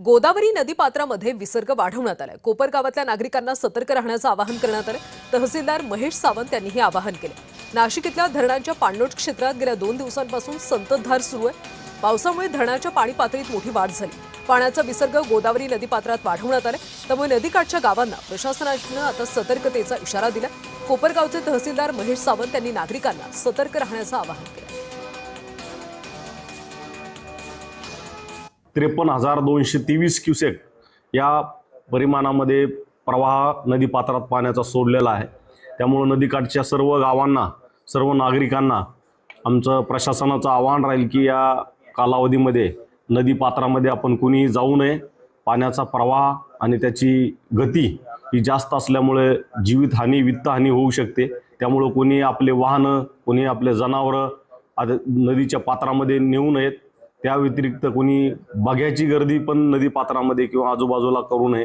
गोदावरी नदीपात्रामध्ये विसर्ग वाढवण्यात आलाय। कोपर गावातल्या नागरिकांना सतर्क राहण्याचं आवाहन करण्यात आलं। तहसीलदार महेश सावंत यांनी हे आवाहन केले। नाशिक इथल्या धरणांच्या पाणलोट क्षेत्रात गेल्या 2 दिवसांपासून संततधार सुरू आहे। पावसामुळे धरणाच्या पाणी पातळीत मोठी वाढ झाली। पाण्याचा विसर्ग गोदावरी नदीपात्रात वाढवण्यात आलाय, त्यामुळे नदीकाठच्या गावांना प्रशासनानं आता सतर्कतेचा इशारा दिला। कोपरगावचे तहसीलदार महेश सावंत यांनी नागरिकांना सतर्क राहण्याचं आवाहन केलं। 53,223 क्युसेक या परिमाणामध्ये प्रवाह नदीपात्रात पाण्याचा सोडलेला आहे। त्यामुळे नदीकाठच्या सर्व गावांना, सर्व नागरिकांना आमचं प्रशासनाचं आवाहन राहील की या कालावधीमध्ये नदीपात्रामध्ये आपण कुणी जाऊ नये। पाण्याचा प्रवाह आणि त्याची गती ही जास्त असल्यामुळे जीवितहानी, वित्तहानी होऊ शकते। त्यामुळे कोणी आपले वाहनं, कोणी आपले जनावरं नदीच्या पात्रामध्ये नेऊ नयेत। त्या व्यतिरिक्त कोणी बघ्याची गर्दी पण नदीपात्रामध्ये किंवा आजूबाजूला करू नये।